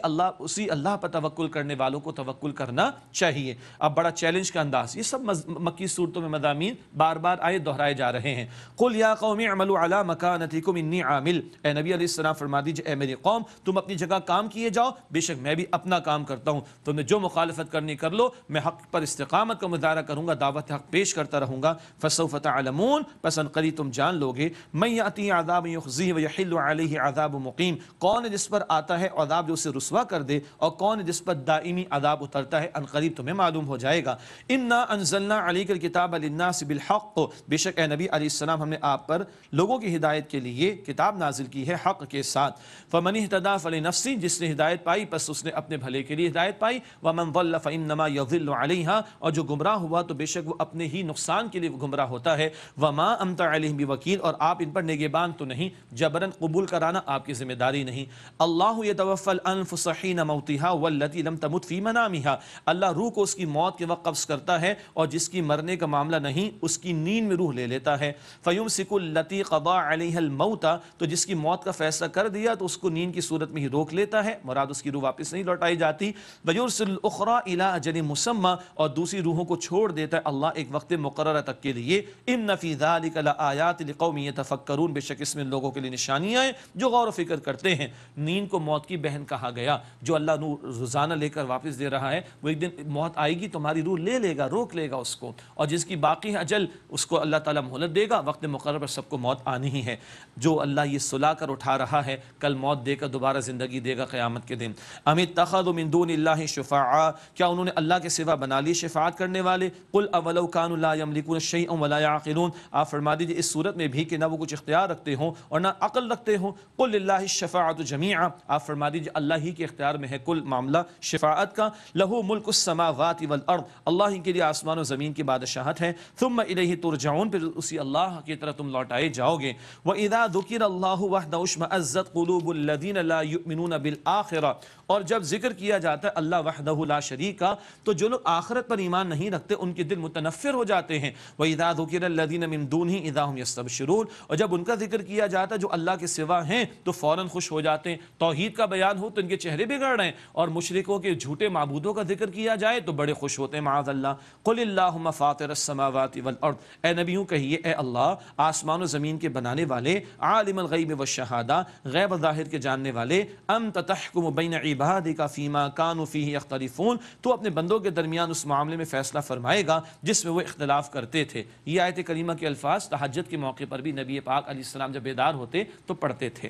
اللہ پر توکل کرنے والوں کو توکل کرنا چاہیے۔ اب بڑا چیلنج کا انداز، یہ سب مکی صورتوں میں مضامین بار بار آئے دہرائے جا رہے ہیں۔ قل یا قوم اعملوا علی مکانتکم انی عامل، اے نبی علیہ السلام فرما دیجئے اے میری قوم تم اپنی جگہ کام کیے جاؤ، بے شک میں بھی اپنا کام کرتا ہوں، تم نے جو مخالفت کرنی کر لو، میں حق پر استقامت کا مظاہرہ کروں گا، دعوت حق پیش کرتا رہوں گا۔ فسوف تعلمون، پس انقریب تم جان لوگے، من یاتی عذاب یخزیہ ویحل علیہ عذاب مقیم، کون ہے جس پر آتا ہے عذاب جو اسے رسوا کر دے، اور کون ہے جس پر دائمی عذاب اترتا ہے، انقریب تمہیں معلوم ہو جائے گا۔ انا انزلنا علیک الکتاب للناس بالحق، بے شک اے نبی علیہ السلام ہم نے آپ پر لوگوں کی ہدایت کے لیے کتاب نازل کی ہے حق کے ساتھ۔ فمن اہتدی فلنفسہ، جس نے ہدایت پائی پس اس نے اپنے بھلے کے لیے ہدایت پائی۔ ومن ضل فانما یضل علیہا، اور جو گمراہ ہوا تو بے شک وہ اپنے ہی نقصان کے لیے گمراہ ہوتا ہے۔ وما انت علیہم بوکیل، اور آپ ان پر نگہبان تو نہیں، جبراً قبول کرانا آپ کی ذمہ داری نہیں۔ اللہ یتوفی الانفس حین موتها والتی لم تمت فی منامها، اللہ روح کو اس کی موت کے وقت قبض کرتا ہے، اور جس کی مرنے کا معاملہ نہیں اس کی نیند میں روح لے لیتا ہے۔ فیمسک التی قضا علیہ الموت، تو جس کی موت کا فیصلہ کر دیا تو اس کو نیند کی صورت میں ہی روک لیتا ہے، مراد اس کی روح واپس نہیں لوٹائی جاتی۔ ویرسل الاخری الی اجل مسمی، اور دوسری روحوں کو چھوڑ دیتا ہے اللہ ایک وقت مقررہ تک کے لیے۔ ان فی ذلک لآیات لقوم یتفکرون، بے شک اس میں لوگوں کے لیے نشانیاں ہیں جو غور و فکر کرتے ہیں۔ نیند کو موت کی بہن کہا گیا، جو اللہ روزانہ لے کر واپس دے رہا ہے، وہ ایک دن موت آئے گی تمہاری روح لے لے گا، روک لے گا اس کو، اور جس کی باقی ہے اجل اس کو اللہ تعالیٰ مہلت دے گا، وقت مقرر پر سب کو موت آنی ہی ہے۔ جو اللہ یہ سلا کر اٹھا رہا ہے کل موت دے کر دوبارہ زندگی دے گا قیامت کے دن۔ ام اتخذوا من دون اللہ شفعاء، کیا انہوں نے اللہ کے سوا بنا لی شفاعت کرنے والے؟ قل اولو كانوا لا يملكون شيئا ولا يعقلون، آپ فرما دیجیے اس صورت میں بھی کہ نہ وہ کچھ اختیار رکھتے ہوں اور نہ عقل رکھتے ہوں۔ قل للہ الشفاعۃ جمیعا، آپ فرما دیجیے اللہ ہی کے اختیار میں ہے کل معاملہ شفاعت کا۔ لہ ملک السماوات والارض، اللہ ہی کے لیے آسمان و زمین کی بادشاہت ہے۔ ثم الیہ ترجعون، پھر اسی اللہ کی طرف تم لوٹائے جاؤ گے۔ وَإِذَا ذُكِرَ اللَّهُ وَحْدَهُ اشْمَأَزَّتْ قُلُوبُ الَّذِينَ لَا يُؤْمِنُونَ بِالْآخِرَةِ، اور جب ذکر کیا جاتا ہے اللہ وحدہ لا شریک کا تو جو لوگ آخرت پر ایمان نہیں رکھتے ان کے دل متنفر ہو جاتے ہیں۔ وَإِذَا ذُكِرَ الَّذِينَ مِن دُونِهِ إِذَا هُمْ يَسْتَبْشِرُونَ، اور جب ان کا ذکر کیا جاتا ہے جو اللہ کے سوا ہیں تو فوراً خوش ہو جاتے ہیں۔ توحید کا بیان ہو تو ان کے چہرے بگڑ رہے ہیں، اور مشرکوں کے جھوٹے معبودوں کا ذکر کیا جائے تو بڑے خوش ہوتے ہیں معاذ اللہ۔ قُلِ اللَّهُمَّ فَاطِرَ السَّمَاوَاتِ وَالْأَرْضِ، اے نبیوں کہیے اے اللہ آسمان و زمین کے بنانے والے، عالم الغیب والشہادہ، غیب ظاہر کے جاننے والے، انت تحکم بین عبادک فیما کانوا فیہ یختلفون، تو اپنے بندوں کے درمیان اس معاملے میں فیصلہ فرمائے گا جس میں وہ اختلاف کرتے تھے۔ یہ آیت کریمہ کے الفاظ تہجد کے موقع پر بھی نبی پاک علیہ السلام جب بیدار ہوتے تو پڑھتے تھے۔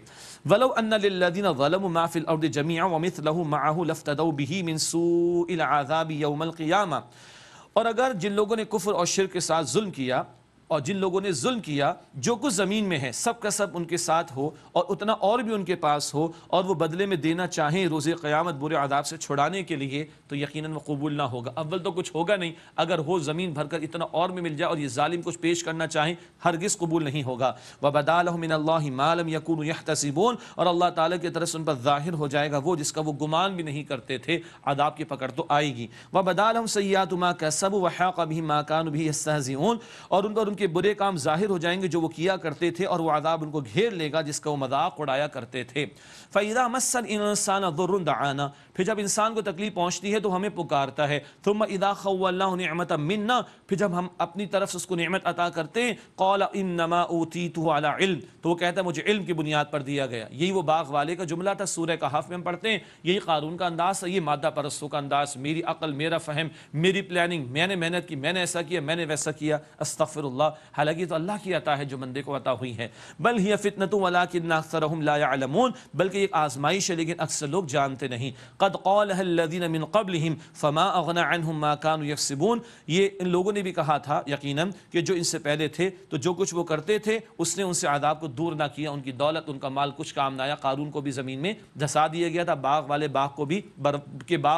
ولو ان للذین ظلموا ما فی الارض جميعا ومثلہ معہ لافتدوا بہ من سوء العذاب یوم القیامہ، اور اگر جن لوگوں نے کفر اور شرک کے ساتھ ظلم کیا، اور جن لوگوں نے ظلم کیا جو کچھ زمین میں ہے سب کا سب ان کے ساتھ ہو اور اتنا اور بھی ان کے پاس ہو، اور وہ بدلے میں دینا چاہیں روز قیامت برے عذاب سے چھڑانے کے لیے، تو یقیناً وہ قبول نہ ہوگا۔ اول تو کچھ ہوگا نہیں، اگر ہو زمین بھر کر اتنا اور بھی مل جائے اور یہ ظالم کچھ پیش کرنا چاہیں ہرگز قبول نہیں ہوگا۔ وَبَدَا لَهُم مِّنَ اللَّهِ مَا لَمْ يَكُونُوا يَحْتَسِبُونَ، اور اللہ تعالیٰ کی طرف سے ان پر ظاہر ہو جائے گا وہ جس کا وہ گمان بھی نہیں کرتے تھے، عذاب کی پکڑ تو آئے گی۔ وَبَدَا لَهُمْ سَيِّئَاتُ مَا كَسَبُوا وَحَاقَ بِهِم مَّا كَانُوا بِهِ يَسْتَهْزِئُونَ، اور ان پر ان کے برے کام ظاہر ہو جائیں گے جو وہ کیا کرتے تھے، اور وہ عذاب ان کو گھیر لے گا جس کا وہ مذاق اڑایا کرتے تھے۔ فَإِذَا مَسَّ الْإِنسَانَ ضُرٌّ دَعَانَا، پھر جب انسان کو تکلیف پہنچتی ہے تو ہمیں پکارتا ہے۔ ثُمَّ إِذَا خَوَّلْنَاهُ نِعْمَةً مِنَّا، پھر جب ہم اپنی طرف سے اس کو نعمت عطا کرتے ہیں، قَالَ إِنَّمَا أُوتِيتُهُ عَلَى علم، تو وہ کہتا ہے مجھے علم کی بنیاد پر دیا گیا۔ یہی وہ باغ والے کا جملہ تھا، سورہ کہف میں ہم پڑھتے ہیں، یہی قارون کا انداز ہے، یہ مادہ پرستوں کا انداز، میری عقل، میرا فہم، میری پلاننگ، میں نے محنت کی، میں نے ایسا کیا، میں نے ویسا کیا، استغفر اللہ۔ حالانکہ تو اللہ کی عطا ہے جو بندے کو عطا ہوئی ہے۔ بل ہی فتنۃ ولکن اکثرهم لا يعلمون، بلکہ ایک آزمائش ہے لیکن اکثر لوگ جانتے نہیں۔ قد قالها الذين من قبلهم فما اغنى عنهم ما كانوا يكسبون، یہ ان لوگوں نے بھی کہا تھا یقیناً کہ جو ان سے پہلے تھے تو جو کچھ وہ کرتے تھے اس نے ان سے عذاب کو دور نہ کیا، ان کی دولت، ان کا مال کچھ کام نہ آیا۔ قارون کو بھی زمین میں دھسا دیا گیا تھا، باغ والے باغ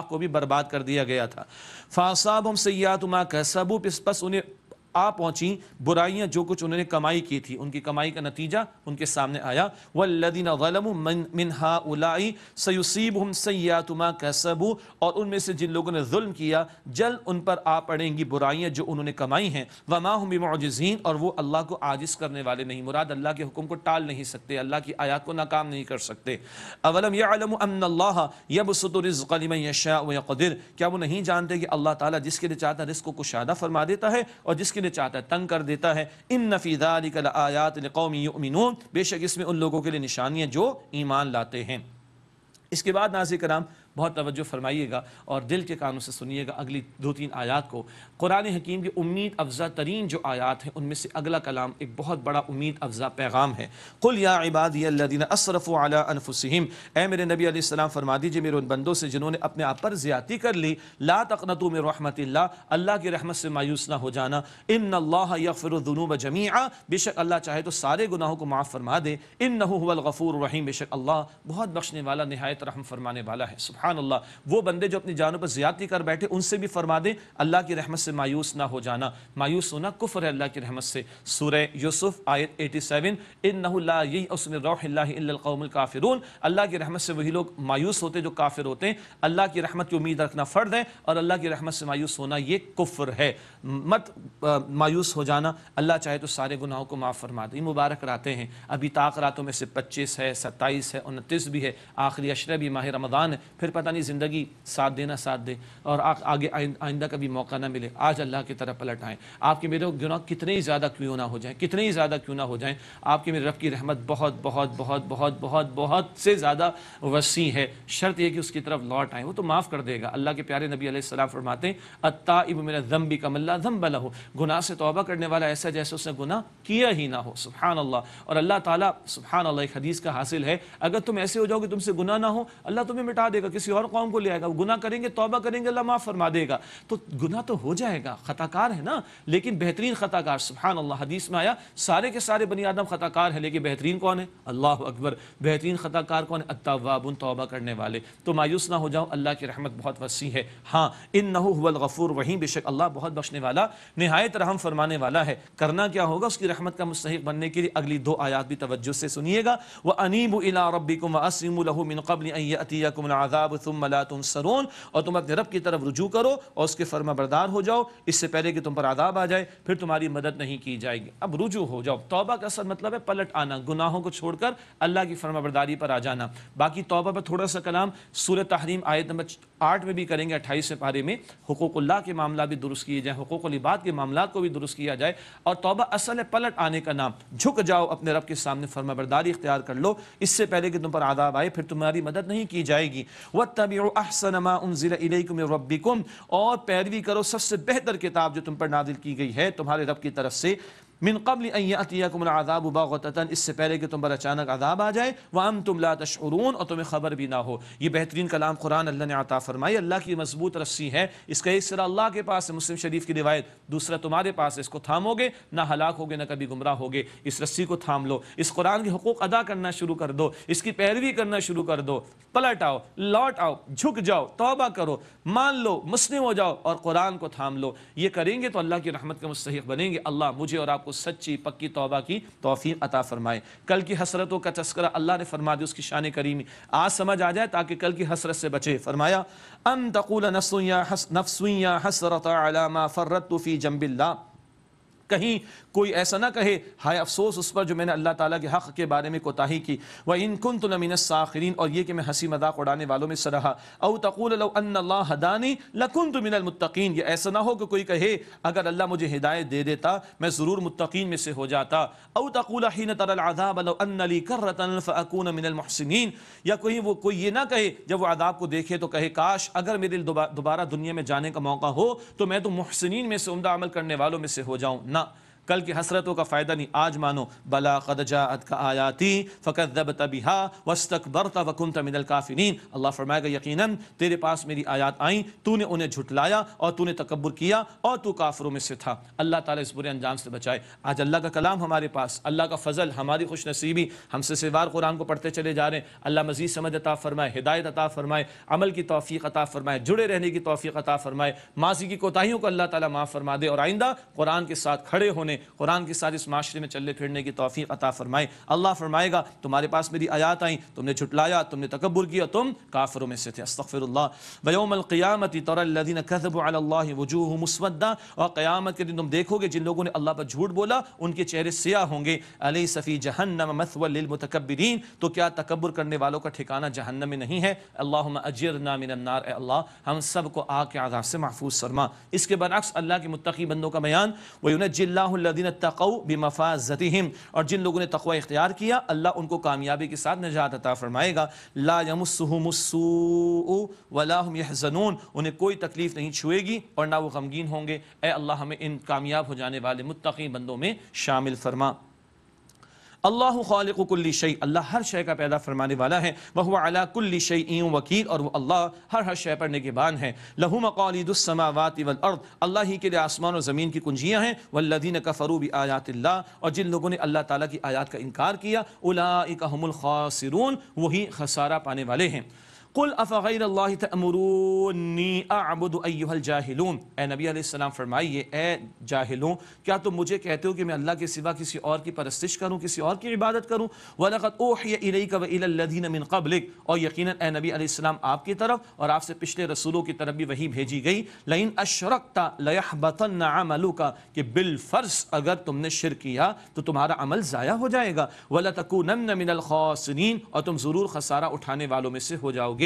کو بھی برباد کر دیا گیا تھا۔ فاصابهم سیئات ما کسبوا، پس انہیں آ پہنچیں برائیاں جو کچھ انہوں نے کمائی کی تھی، ان کی کمائی کا نتیجہ ان کے سامنے آیا۔ والذین ظلموا من هؤلاء سیصیبهم سیئات ما کسبوا، اور ان میں سے جن لوگوں نے ظلم کیا جلد ان پر آ پڑیں گی برائیاں جو انہوں نے کمائی ہیں۔ وما هم بمعجزین، اور وہ اللہ کو عاجز کرنے والے نہیں، مراد اللہ کے حکم کو ٹال نہیں سکتے، اللہ کی آیات کو ناکام نہیں کر سکتے۔ اولم یعلموا ان اللہ یبسط الرزق لمن یشاء ویقدر، کیا وہ نہیں جانتے کہ اللہ تعالیٰ جس کے لیے چاہتا ہے رزق کو کشادہ فرما دیتا ہے اور جس کے لیے چاہتا ہے تنگ کر دیتا ہے۔ ان فی ذلک لآیات لقوم یؤمنون، بے شک اس میں ان لوگوں کے لیے نشانیاں جو ایمان لاتے ہیں۔ اس کے بعد ناظرین کرام بہت توجہ فرمائیے گا اور دل کے کانوں سے سنیے گا اگلی 2-3 آیات کو۔ قرآن حکیم کی امید افزا ترین جو آیات ہیں ان میں سے اگلا کلام ایک بہت بڑا امید افزا پیغام ہے۔ قل یا عبادی الذین اسرفوا علی انفسہم، اے میرے نبی علیہ السلام فرما دیجئے میرے ان بندوں سے جنہوں نے اپنے آپ پر زیادتی کر لی، لا تقنطوا من رحمت اللہ، اللہ کی رحمت سے مایوس نہ ہو جانا۔ ان اللہ یغفر الذنوب جمیعا، بے شک اللہ چاہے تو سارے گناہوں کو معاف فرما دے۔ انہ هو الغفور الرحیم، بے شک اللہ بہت بخشنے والا نہایت رحم فرمانے والا ہے۔ سبحان اللہ، وہ بندے جو اپنی جانوں پر زیادتی کر بیٹھے ان سے بھی فرما دیں اللہ کی رحمت سے مایوس نہ ہو جانا۔ مایوس ہونا کفر ہے اللہ کی رحمت سے۔ سورہ یوسف آیت 87، انہ لا ییأس من روح اللہ الا القوم الکافرون، اللہ کی رحمت سے وہی لوگ مایوس ہوتے جو کافر ہوتے ہیں۔ اللہ کی رحمت کی امید رکھنا فرض ہے اور اللہ کی رحمت سے مایوس ہونا یہ کفر ہے۔ مت مایوس ہو جانا، اللہ چاہے تو سارے گناہوں کو معاف فرما دے۔ مبارک راتیں ہیں، ابھی طاق راتوں میں سے 25 ہے، 27 ہے، 29 بھی ہے، آخری عشرہ بھی ماہ رمضان ہے، پھر پتہ نہیں زندگی ساتھ دینا ساتھ دے اور آگے آئندہ کا بھی موقع نہ ملے۔ آج اللہ کی طرف پلٹ آئیں۔ آپ کے میرے گناہ کتنے ہی زیادہ کیوں نہ ہو جائیں، کتنے ہی زیادہ کیوں نہ ہو جائیں، آپ کے میرے رب کی رحمت بہت بہت بہت بہت بہت بہت سے زیادہ وسیع ہے۔ شرط یہ کہ اس کی طرف لوٹ آئیں، وہ تو معاف کر دے گا۔ اللہ کے پیارے نبی علیہ السلام فرماتے ہیں التائب من الذنب کمن لا ذنب لہ، گناہ سے توبہ کرنے والا ایسا جیسے اس نے گناہ کیا ہی نہ ہو۔ سبحان اللہ۔ اور اللہ تعالیٰ سبحان اللہ ایک حدیث کا حاصل ہے، اگر تم ایسے ہو جاؤ کہ تم سے گناہ نہ ہو، اللہ تمہیں مٹا دے گا، کسی اور قوم کو لے آئے گا، گناہ کریں گے، توبہ کریں گے، اللہ معاف فرما دے گا۔ تو گناہ تو ہو جائے گا، خطا کار ہے نا، لیکن بہترین خطا کار، سبحان اللہ، حدیث میں آیا سارے کے سارے بنی آدم خطا کار ہیں لیکن بہترین کون ہے؟ اللہ اکبر، بہترین خطا کار کون ہے؟ التوابون، توبہ کرنے والے۔ تو مایوس نہ ہو جاؤ، اللہ کی رحمت بہت وسیع ہے۔ ہاں انہ هو الغفور الرحیم، بے شک اللہ بہت بخشنے والا نہایت رحم فرمانے والا ہے۔ کرنا کیا ہوگا اس کی رحمت کا مستحق بننے کے لیے؟ اگلی 2 آیات بھی توجہ سے سنیے گا۔ وَأَنِيبُوا إِلَىٰ رَبِّكُمْ وَأَسْلِمُوا لَهُ مِن قَبْلِ أَن يَأْتِيَكُمُ الْعَذَابُ ثُمَّ لَا تُنصَرُونَ، اور تم اپنے رب کی طرف رجوع کرو اور اس کے فرما بردار ہو جاؤ اس سے پہلے کہ تم پر عذاب آ جائے، پھر تمہاری مدد نہیں کی جائے گی۔ اب رجوع ہو جاؤ، توبہ کا اصل مطلب ہے پلٹ آنا، گناہوں کو چھوڑ کر اللہ کی فرما برداری پر آ جانا۔ باقی توبہ پر تھوڑا سا کلام سورہ تحریم آیت نمبر 8 میں بھی کریں گے، 28 پارے میں حقوق اللہ کے معاملات بھی درست کیے جائیں، حقوق العباد کے معاملات کو بھی درست کیا جائے۔ اور توبہ اصل ہے پلٹ آنے کا نام، جھک جاؤ اپنے رب کے سامنے، فرما برداری اختیار کر لو اس سے پہلے کہ تم پر عذاب آئے، پھر تمہاری مدد نہیں کی جائے گی۔ وَاتَّبِعُوا أَحْسَنَ مَا أُنزِلَ إِلَيْكُم مِّن رَبِّكُم، اور پیروی کرو سب سے بہتر کتاب جو تم پر نازل کی گئی ہے تمہارے رب کی طرف سے، من قبل ان یاتیکم العذاب بغتۃ، اس سے پہلے کہ تم پر اچانک عذاب آ جائے، وانتم لا تشعرون، اور تمہیں خبر بھی نہ ہو۔ یہ بہترین کلام قرآن اللہ نے عطا فرمائی، اللہ کی مضبوط رسی ہے، اس کا ایک سرا اللہ کے پاس ہے، مسلم شریف کی روایت، دوسرا تمہارے پاس ہے، اس کو تھامو گے نہ ہلاک ہوگے نہ کبھی گمراہ ہوگے۔ اس رسی کو تھام لو، اس قرآن کے حقوق ادا کرنا شروع کر دو، اس کی پیروی کرنا شروع کر دو، پلٹ آؤ، لوٹ آؤ، جھک جاؤ، توبہ کرو، مان لو، مسلم ہو جاؤ اور قرآن کو تھام لو۔ یہ کریں گے تو اللہ کی رحمت کے مستحق بنیں گے۔ اللہ مجھے اور آپ کو سچی پکی توبہ کی توفیق عطا فرمائے۔ کل کی حسرتوں کا تذکرہ اللہ نے فرما دیا، اس کی شان کریمی آج سمجھ آ جائے تاکہ کل کی حسرت سے بچے۔ فرمایا ان تقول نفس یا حسرۃ علی ما فرطت فی جنب اللہ، کہیں کوئی ایسا نہ کہے ہائے افسوس اس پر جو میں نے اللہ تعالیٰ کے حق کے بارے میں کوتاہی کی. وَإِن كُنتُ لَمِنَ السَّاخِرِينَ، اور یہ کہ میں ہنسی مذاق اڑانے والوں میں سے رہا. او تقول لو ان اللہ ہدانی لکنت من المتقین، یہ ایسا نہ ہو کہ کوئی کہے اگر اللہ مجھے ہدایت دے دیتا میں ضرور متقین میں سے ہو جاتا. او تقول حين ترى العذاب لو ان لي كرة فاكون من المحسنین، یا کوئی یہ نہ کہے جب وہ عذاب کو دیکھے تو کہے کاش اگر میرے دوبارہ دنیا میں جانے کا موقع ہو تو میں تو محسنین میں سے، عمدہ عمل کرنے والوں میں سے ہو جاؤں. نہ، کل کی حسرتوں کا فائدہ نہیں، آج مانو. بلا قد جاءتک آیاتی فکذبت بها واستکبرت وکنت من الکافرین. اللہ فرمائے گا یقیناً تیرے پاس میری آیات آئیں، تو نے انہیں جھٹلایا اور تو نے تکبر کیا اور تو کافروں میں سے تھا. اللہ تعالیٰ اس برے انجام سے بچائے. آج اللہ کا کلام ہمارے پاس، اللہ کا فضل، ہماری خوش نصیبی، ہم سے سوار قرآن کو پڑھتے چلے جا رہے ہیں. اللہ مزید سمجھ عطا فرمائے، ہدایت عطا فرمائے، عمل کی توفیق عطا فرمائے، جڑے رہنے کی توفیق عطا فرمائے، ماضی کی کوتاہیوں کو اللہ تعالیٰ معاف فرما دے، اور آئندہ قرآن کے ساتھ کھڑے ہونے، قرآن کے ساتھ اس معاشرے میں چلنے پھرنے کی توفیق عطا فرمائے. اللہ فرمائے گا تمہارے پاس میری آیات آئیں، تم نے جھٹلایا، تم نے تکبر کیا، تم کافروں میں سے تھے. استغفر اللہ. وَيَوْمَ الْقِيَامَةِ تَرَى الَّذِينَ كَذَبُوا عَلَى اللَّهِ وُجُوهُهُمْ مُسْوَدَّةٌ، اور قیامت کے دن تم دیکھو گے جن لوگوں نے اللہ پر جھوٹ بولا ان کے چہرے سیاہ ہوں گے. أَلَيْسَ فِي جَهَنَّمَ مَثْوًى لِلْمُتَكَبِّرِينَ، تو کیا تکبر کرنے والوں کا ٹھکانہ جہنم میں نہیں ہے؟ اللہم اجرنا من النار، اے اللہ ہم سب کو آگ کے عذاب سے محفوظ فرما. اس کے برعکس اللہ کے متقی بندوں کا بیان، وَيُنَجِّي اللَّهُ الَّذِينَ اتَّقَوْا بِمَفَازَتِهِمْ، اور جن لوگوں نے تقوی اختیار کیا اللہ ان کو کامیابی کے ساتھ نجات عطا فرمائے گا. لا يمسهم السوء ولا هم يحزنون، انہیں کوئی تکلیف نہیں چھوئے گی اور نہ وہ غمگین ہوں گے. اے اللہ ہمیں ان کامیاب ہو جانے والے متقی بندوں میں شامل فرما. اللہ خالق کل شیء، اللہ ہر شے کا پیدا فرمانے والا ہے. وہو علی کل شیء وکیل، اور وہ اللہ ہر شے پر نگہبان ہے. لہ مقالید السماوات والارض، اللہ ہی کے لیے آسمان اور زمین کی کنجیاں ہیں. والذین کفروا بآیات اللہ، اور جن لوگوں نے اللہ تعالیٰ کی آیات کا انکار کیا، اولئک هم الخاسرون، وہی خسارہ پانے والے ہیں. قل افغیر اللہ تأمرونی اعبد ایھا الجاہلون، اے نبی علیہ السلام فرمائیے اے جاہلوں کیا تم مجھے کہتے ہو کہ میں اللہ کے سوا کسی اور کی پرستش کروں، کسی اور کی عبادت کروں؟ وَلَقَدْ أُوحِيَ إِلَيْكَ وَإِلَى الَّذِينَ مِن قَبْلِكَ، اور یقیناً اے نبی علیہ السلام آپ کی طرف اور آپ سے پچھلے رسولوں کی طرف بھی وحی بھیجی گئی. لَإِنْ أَشْرَكْتَ لَيَحْبَطَنَّ عَمَلُكَ، کہ بالفرض اگر تم نے شرک کیا تو تمہارا عمل ضائع ہو جائے گا. وَلَتَكُونَنَّ مِنَ الْخَاسِرِينَ، اور تم ضرور خسارہ اٹھانے والوں میں سے ہو جاؤ گے.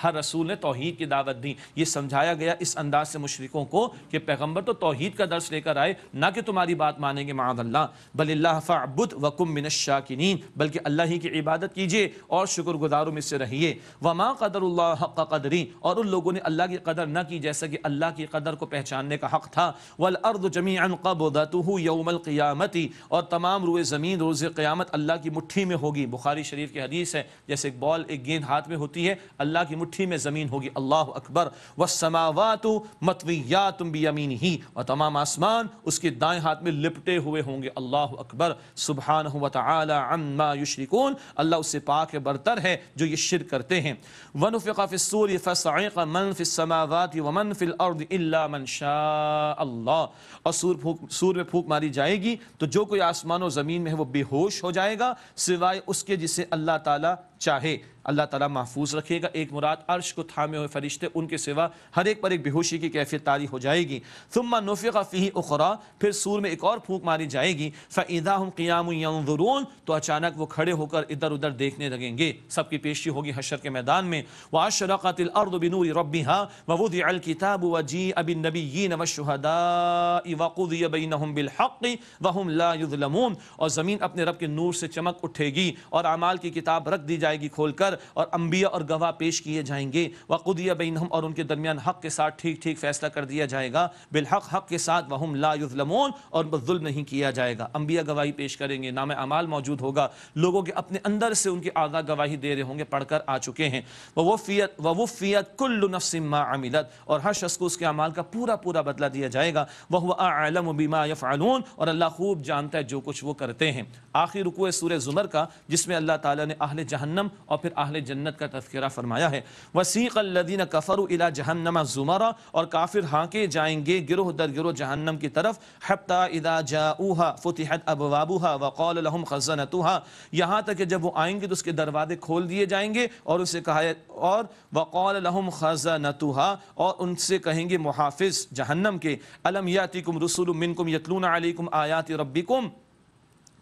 ہر رسول نے توحید کی دعوت دی. یہ سمجھایا گیا اس انداز سے مشرکوں کو کہ پیغمبر تو توحید کا درس لے کر آئے، نہ کہ تمہاری بات مانیں گے معاذ اللہ. بل اللہ فاعبد وکم من الشاکرین، بلکہ اللہ ہی کی عبادت کیجئے اور شکر گزاروں میں سے رہیے. وما قدر اللہ حق قدری، اور ان لوگوں نے اللہ کی قدر نہ کی جیسا کہ اللہ کی قدر کو پہچاننے کا حق تھا. والارض جميعا قبضته یوم القیامت، اور تمام روئے زمین روز قیامت اللہ کی مٹھی میں ہوگی. بخاری شریف کی حدیث ہے جیسے ایک بال ایک گیند ہاتھ میں ہوتی ہے، اللہ کی مٹھی میں زمین ہوگی. اللہ اکبر. والسماوات مطویات بیمینہ، اور تمام آسمان اس کے دائیں ہاتھ میں لپٹے ہوئے ہوں گے. اللہ اکبر. سبحانہ وتعالی عما یشرکون، اللہ اس سے پاک برتر ہے جو یہ شرک کرتے ہیں. ونفخ فی الصور فصعق من فی السماوات ومن فی الارض الا من شاء اللہ، اور سور میں پھونک ماری جائے گی تو جو کوئی آسمان و زمین میں ہے وہ بے ہوش ہو جائے گا سوائے اس کے جسے اللہ تعالیٰ چاہے. اللہ تعالیٰ محفوظ رکھے گا. ایک مراد عرش کو تھامے ہوئے فرشتے، ان کے سوا ہر ایک پر ایک بے ہوشی کی کیفیت طاری ہو جائے گی. ثم نفخ فیہ اخری، پھر سور میں ایک اور پھونک ماری جائے گی. فاذا هم قیام ینظرون، تو اچانک وہ کھڑے ہو کر ادھر ادھر دیکھنے لگیں گے. سب کی پیشی ہوگی حشر کے میدان میں. واشرقت الارض بنور ربها ووضع الكتاب وجیء بالنبیین والشہداء وقضی بینہم بالحق وهم لا یظلمون، اور زمین اپنے رب کے نور سے چمک اٹھے گی اور اعمال کی کتاب رکھ دی جائے گی کھول کر، اور انبیاء اور گواہ پیش کیے جائیں گے. وقضی بینہم، اور ان کے درمیان حق کے ساتھ ٹھیک ٹھیک فیصلہ کر دیا جائے گا. بالحق، حق کے ساتھ. وہم لا یظلمون، اور ظلم نہیں کیا جائے گا. انبیاء گواہی پیش کریں گے، نام اعمال موجود ہوگا، لوگوں کے اپنے اندر سے ان کے اعضاء گواہی دے رہے ہوں گے، پڑھ کر آ چکے ہیں. ووفیت کل نفس ما عملت، اور ہر شخص کو اس کے اعمال کا پورا پورا بدلہ دیا جائے گا. وهو اعلم بما يفعلون، اور اللہ خوب جانتا ہے جو کچھ وہ کرتے ہیں. آخری رکوع سورہ زمر کا، جس میں اللہ تعالیٰ نے اہل جہنم جہنم اور پھر اہل جنت کا تذکرہ فرمایا ہے۔ وسیق الذین کفروا الی جہنم زمرا، اور کافر ہانکے جائیں گے گروہ در گروہ جہنم کی طرف، حتی اذا جاؤوها فتحت ابوابها وقال لهم خزنتها، یہاں تک کہ جب وہ آئیں گے تو اس کے دروازے کھول دیے جائیں گے اور اسے کہا، اور وقال لهم خزنتها، اور ان سے کہیں گے محافظ جہنم کے، الم یاتکم رسول منکم یتلون علیکم آیات ربکم،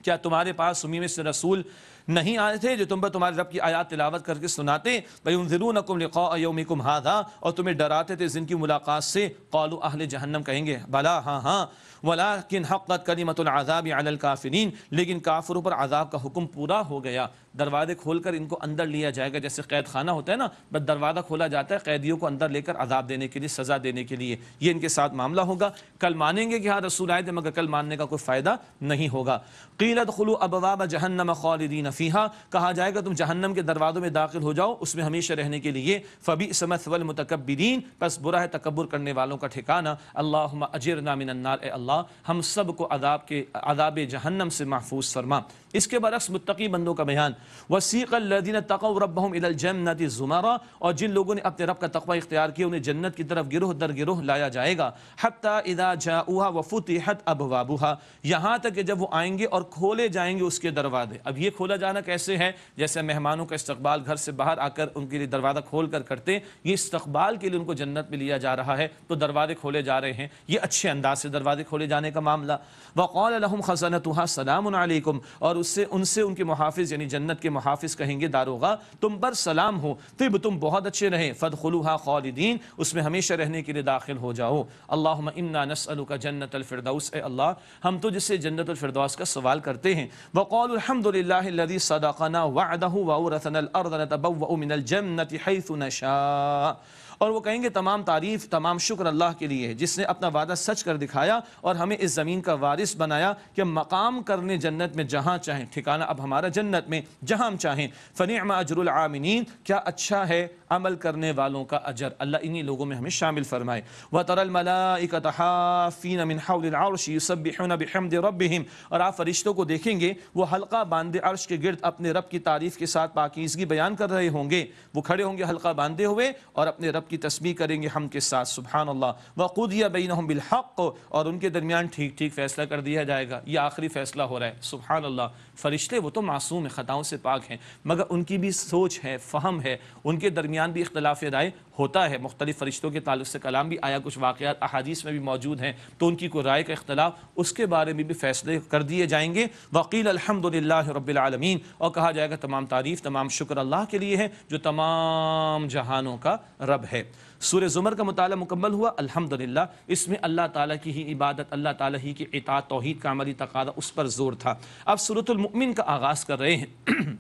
کیا تمہارے پاس تمہیں میں سے رسول نہیں آئے تھے جو تم پر تمہارے رب کی آیات تلاوت کر کے سناتے، وَيُنذِرُونَكُمْ لِقَاءَ يَوْمِكُمْ هَذَا، اور تمہیں ڈراتے تھے دن کی ملاقات سے، قالوا اہل جہنم کہیں گے بلا ہاں ہاں، وَلَكِنْ حَقَّتْ كَلِمَةُ الْعَذَابِ عَلَى الْكَافِرِينَ، لیکن کافروں پر عذاب کا حکم پورا ہو گیا۔ دروازے کھول کر ان کو اندر لیا جائے گا، جیسے قید خانہ ہوتا ہے نا، بس دروازہ کھولا جاتا ہے قیدیوں کو اندر لے کر عذاب دینے کے لیے، سزا دینے کے لیے، یہ ان کے ساتھ معاملہ ہوگا۔ کل مانیں گے کہ ہاں رسول آئے تھے، مگر کل ماننے کا کوئی فائدہ نہیں ہوگا۔ قیل ادخلوا ابواب جہنم خالدین فیہا، کہا جائے گا تم جہنم کے دروازوں میں داخل ہو جاؤ اس میں ہمیشہ رہنے کے لیے، فبئس مثوى المتکبرین، پس برا ہے تکبر کرنے والوں کا ٹھکانہ۔ اللہم اجرنا من النار، اے اللہ ہم سب کو عذاب جہنم سے محفوظ فرما۔ اس کے برعکس متقی بندوں کا بیان، وسیق الذین اتقوا ربهم الى الجنۃ زمرا، اور جن لوگوں نے اپنے رب کا تقوی اختیار کیا انہیں جنت کی طرف گروہ در گروہ لایا جائے گا، حتی اذا جاؤوها وفتحت ابوابها، یہاں تک کہ جب وہ آئیں گے اور کھولے جائیں گے اس کے دروازے۔ اب یہ کھولا جانا کیسے ہے؟ جیسے مہمانوں کا استقبال گھر سے باہر آ کر ان کے لیے دروازہ کھول کر کرتے، یہ استقبال کے لیے ان کو جنت میں لیا جا رہا ہے تو دروازے کھولے جا رہے ہیں، یہ اچھے انداز سے دروازے کھولے جانے کا معاملہ۔ وقال لهم خزنتها سلام علیکم، اور ان سے ان کے محافظ یعنی جنت کے محافظ کہیں گے داروغہ تم پر سلام ہو، طب تم بہت اچھے رہے، فادخلوها خالدین، اس میں ہمیشہ رہنے کے لیے داخل ہو جاؤ۔ اللہم انا نسألک جنت الفردوس، اے اللہ ہم تو جس سے جنت الفردوس کا سوال کرتے ہیں۔ وقالوا الحمد للہ الذی صدقنا وعدہ وورثنا الارض نتبوأ من الجنۃ حیث نشاء، اور وہ کہیں گے تمام تعریف تمام شکر اللہ کے لیے جس نے اپنا وعدہ سچ کر دکھایا اور ہمیں اس زمین کا وارث بنایا کہ مقام کرنے جنت میں جہاں چاہیں، ٹھکانہ اب ہمارا جنت میں جہاں ہم چاہیں۔ فنعم اجر العاملین، کیا اچھا ہے عمل کرنے والوں کا اجر، اللہ انہی لوگوں میں ہمیں شامل فرمائے۔ وَتَرَى الْمَلَائِكَةَ حَافِّينَ مِنْ حَوْلِ الْعَرْشِ يُسَبِّحُونَ بِحَمْدِ رَبِّهِمْ، اور آپ فرشتوں کو دیکھیں گے وہ حلقہ باندھے عرش کے گرد اپنے رب کی تعریف کے ساتھ پاکیزگی بیان کر رہے ہوں گے، وہ کھڑے ہوں گے حلقہ باندھے ہوئے اور اپنے رب کی تسبیح کریں گے ہم کے ساتھ، سبحان اللہ۔ وَقُضِيَ بَيْنَهُمْ بِالْحَقِّ، اور ان کے درمیان ٹھیک ٹھیک فیصلہ کر دیا جائے گا، یہ آخری فیصلہ ہو رہا ہے، سبحان اللہ۔ فرشتے وہ تو معصوم ہیں، خطاؤں سے پاک ہیں، مگر ان کی بھی سوچ ہے، فہم ہے، ان کے درمیان بھی اختلاف رائے ہوتا ہے، مختلف فرشتوں کے تعلق سے کلام بھی آیا، کچھ واقعات احادیث میں بھی موجود ہیں، تو ان کی کوئی رائے کا اختلاف اس کے بارے میں بھی فیصلے کر دیے جائیں گے۔ وقیل الحمد للہ رب العالمین، اور کہا جائے گا تمام تعریف تمام شکر اللہ کے لیے ہے جو تمام جہانوں کا رب ہے۔ سورہ زمر کا مطالعہ مکمل ہوا الحمدللہ، اس میں اللہ تعالیٰ کی ہی عبادت، اللہ تعالیٰ ہی کی اطاعت، توحید کا عملی تقاضا، اس پر زور تھا۔ اب سورۃ المؤمن کا آغاز کر رہے ہیں۔